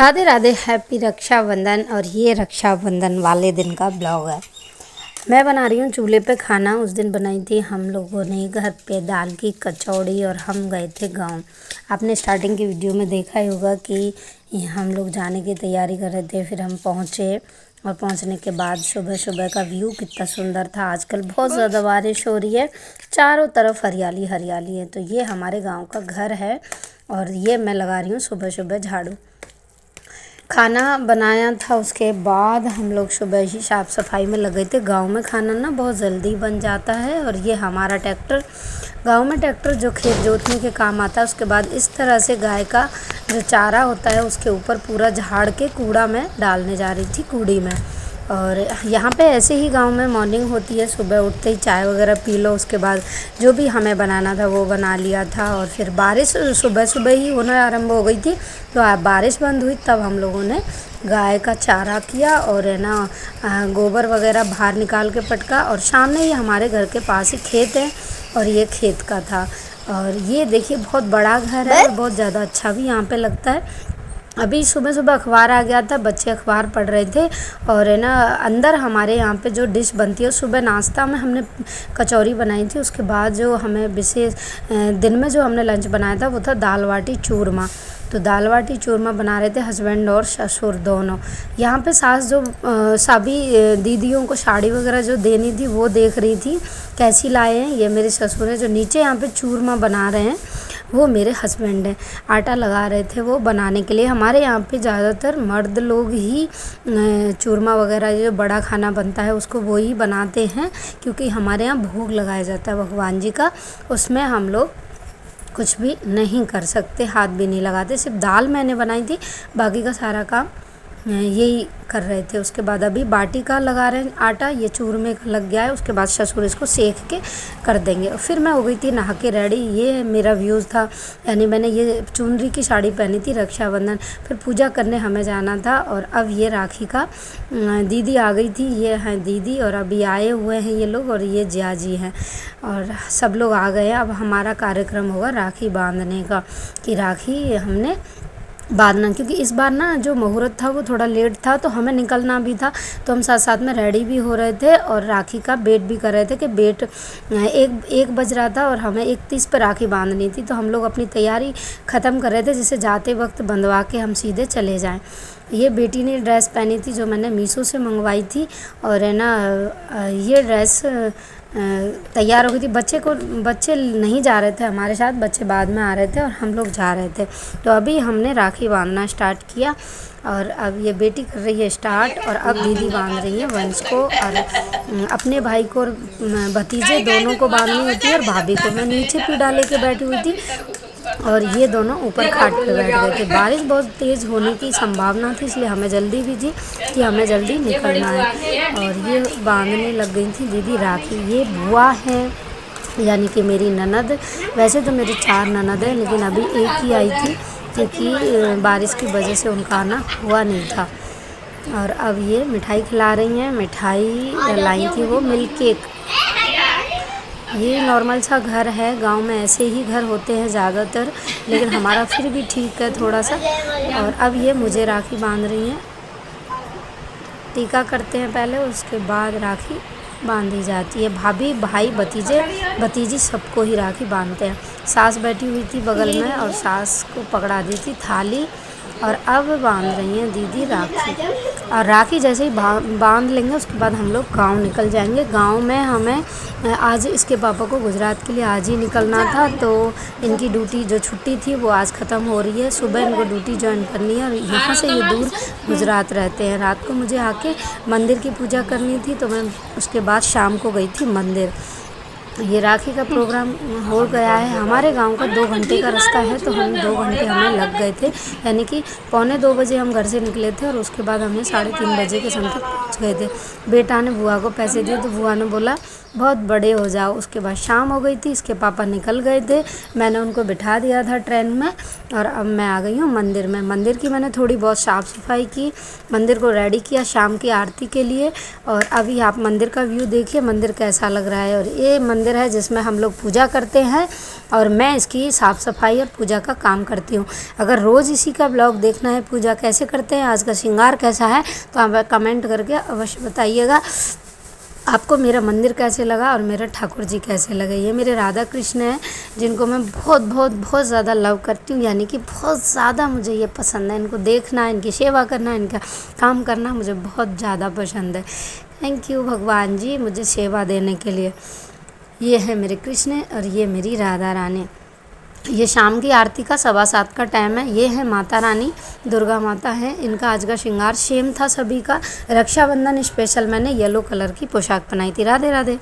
Radhe Radhe. Happy Rakshabandhan. और ये रक्षाबंधन वाले दिन का ब्लॉग है। मैं बना रही हूँ चूल्हे पे खाना। उस दिन बनाई थी हम लोगों ने घर पे दाल की कचौड़ी और हम गए थे गांव। आपने स्टार्टिंग की वीडियो में देखा ही होगा कि हम लोग जाने की तैयारी कर रहे थे। फिर हम पहुँचे और पहुँचने के बाद सुबह सुबह का व्यू कितना सुंदर था। आजकल बहुत ज़्यादा बारिश हो रही है, चारों तरफ हरियाली हरियाली है। तो ये हमारे गाँव का घर है और ये मैं लगा रही हूँ सुबह सुबह झाड़ू। खाना बनाया था, उसके बाद हम लोग सुबह ही साफ़ सफाई में लगे थे। गांव में खाना ना बहुत जल्दी बन जाता है। और ये हमारा ट्रैक्टर, गांव में ट्रैक्टर जो खेत जोतने के काम आता है। उसके बाद इस तरह से गाय का जो चारा होता है उसके ऊपर पूरा झाड़ के कूड़ा में डालने जा रही थी, कूड़ी में। और यहाँ पे ऐसे ही गांव में मॉर्निंग होती है, सुबह उठते ही चाय वगैरह पी लो, उसके बाद जो भी हमें बनाना था वो बना लिया था। और फिर बारिश सुबह सुबह ही होना आरंभ हो गई थी। तो बारिश बंद हुई तब हम लोगों ने गाय का चारा किया और है ना गोबर वगैरह बाहर निकाल के पटका। और सामने ही हमारे घर के पास ही खेत है और ये खेत का था। और ये देखिए बहुत बड़ा घर है और बहुत ज़्यादा अच्छा भी यहाँ पे लगता है। अभी सुबह सुबह अखबार आ गया था, बच्चे अखबार पढ़ रहे थे। और है ना अंदर हमारे यहाँ पे जो डिश बनती है, सुबह नाश्ता में हमने कचौरी बनाई थी। उसके बाद जो हमें विशेष दिन में जो हमने लंच बनाया था वो था दाल बाटी चूरमा। तो दाल बाटी चूरमा बना रहे थे हस्बैंड और ससुर दोनों। यहाँ पे सास जो सभी दीदियों को साड़ी वगैरह जो देनी थी वो देख रही थी कैसी लाए हैं। ये मेरे ससुर हैं। जो नीचे यहाँ पे चूरमा बना रहे हैं वो मेरे हस्बैंड हैं। आटा लगा रहे थे वो बनाने के लिए। हमारे यहाँ पे ज़्यादातर मर्द लोग ही चूरमा वगैरह जो बड़ा खाना बनता है उसको वो ही बनाते हैं, क्योंकि हमारे यहाँ भोग लगाया जाता है भगवान जी का। उसमें हम लोग कुछ भी नहीं कर सकते, हाथ भी नहीं लगाते। सिर्फ दाल मैंने बनाई थी, बाकी का सारा काम यही कर रहे थे। उसके बाद अभी बाटी का लगा रहे हैं आटा, ये चूरमे का लग गया है। उसके बाद ससुर इसको सेक के कर देंगे। फिर मैं हो गई थी नहा के रेडी। ये मेरा व्यूज़ था, यानी मैंने ये चुनरी की साड़ी पहनी थी रक्षाबंधन। फिर पूजा करने हमें जाना था। और अब ये राखी का दीदी आ गई थी, ये हैं दीदी और अभी आए हुए हैं ये लोग। और ये जिया जी हैं और सब लोग आ गए हैं। अब हमारा कार्यक्रम होगा राखी बांधने का, कि राखी हमने बांधना, क्योंकि इस बार ना जो मुहूर्त था वो थोड़ा लेट था तो हमें निकलना भी था। तो हम साथ साथ में रेडी भी हो रहे थे और राखी का वेट भी कर रहे थे कि वेट एक बज रहा था और हमें 31 पर राखी बांधनी थी। तो हम लोग अपनी तैयारी ख़त्म कर रहे थे जिससे जाते वक्त बंधवा के हम सीधे चले जाएं। ये बेटी ने ड्रेस पहनी थी जो मैंने मीशो से मंगवाई थी। और है ना ये ड्रेस तैयार हो गई थी। बच्चे नहीं जा रहे थे हमारे साथ, बच्चे बाद में आ रहे थे और हम लोग जा रहे थे। तो अभी हमने राखी बांधना स्टार्ट किया और अब ये बेटी कर रही है स्टार्ट और अब दीदी बांध रही है वंश को। और अपने भाई को और भतीजे दोनों को बांधनी होती है और भाभी को। मैं नीचे पी डाले के बैठी हुई थी और ये दोनों ऊपर खाट पे बैठ गए थे। बारिश बहुत तेज़ होने की संभावना थी, इसलिए हमें जल्दी भी थी कि हमें जल्दी निकलना है। और ये बांधने लग गई थी दीदी राखी। ये बुआ है, यानी कि मेरी ननद। वैसे तो मेरी 4 ननद है, लेकिन अभी एक ही आई थी क्योंकि बारिश की वजह से उनका आना हुआ नहीं था। और अब ये मिठाई खिला रही हैं। मिठाई लाई थी वो मिल्क केक। ये नॉर्मल सा घर है, गांव में ऐसे ही घर होते हैं ज़्यादातर, लेकिन हमारा फिर भी ठीक है थोड़ा सा। और अब ये मुझे राखी बांध रही हैं। टीका करते हैं पहले, उसके बाद राखी बांधी जाती है। भाभी, भाई, भतीजी सबको ही राखी बांधते हैं। सास बैठी हुई थी बगल में और सास को पकड़ा दी थी थाली। और अब बांध रही हैं दीदी राखी। और राखी जैसे ही बांध लेंगे उसके बाद हम लोग गांव निकल जाएंगे। गांव में हमें आज इसके पापा को गुजरात के लिए आज ही निकलना था, तो इनकी ड्यूटी जो छुट्टी थी वो आज ख़त्म हो रही है। सुबह इनको ड्यूटी ज्वाइन करनी है और यहाँ से ये दूर गुजरात रहते हैं। रात को मुझे आके मंदिर की पूजा करनी थी, तो मैं उसके बाद शाम को गई थी मंदिर। ये राखी का प्रोग्राम हो गया है। हमारे गांव का 2 घंटे का रास्ता है, तो हम 2 घंटे हमें लग गए थे, यानी कि 1:45 बजे हम घर से निकले थे और उसके बाद हमें 3:30 बजे के समथिंग पहुंच गए थे। बेटा ने बुआ को पैसे दिए तो बुआ ने बोला बहुत बड़े हो जाओ। उसके बाद शाम हो गई थी, इसके पापा निकल गए थे, मैंने उनको बिठा दिया था ट्रेन में और अब मैं आ गई हूँ मंदिर में। मंदिर की मैंने थोड़ी बहुत साफ़ सफाई की, मंदिर को रेडी किया शाम की आरती के लिए। और अभी आप मंदिर का व्यू देखिए, मंदिर कैसा लग रहा है। और ये मंदिर है जिसमें हम लोग पूजा करते हैं और मैं इसकी साफ़ सफाई और पूजा का काम करती हूँ। अगर रोज़ इसी का ब्लॉग देखना है पूजा कैसे करते हैं, आज का श्रृंगार कैसा है, तो आप कमेंट करके अवश्य बताइएगा आपको मेरा मंदिर कैसे लगा और मेरे ठाकुर जी कैसे लगे। ये मेरे राधा कृष्ण हैं जिनको मैं बहुत बहुत बहुत ज़्यादा लव करती हूँ, यानी कि बहुत ज़्यादा मुझे ये पसंद है। इनको देखना, इनकी सेवा करना, इनका काम करना मुझे बहुत ज़्यादा पसंद है। थैंक यू भगवान जी मुझे सेवा देने के लिए। ये है मेरे कृष्ण और ये मेरी राधा रानी। ये शाम की आरती का 7:15 का टाइम है। ये है माता रानी, दुर्गा माता है। इनका आज का श्रृंगार सेम था सभी का। रक्षाबंधन स्पेशल मैंने येलो कलर की पोशाक पहनाई थी। राधे राधे।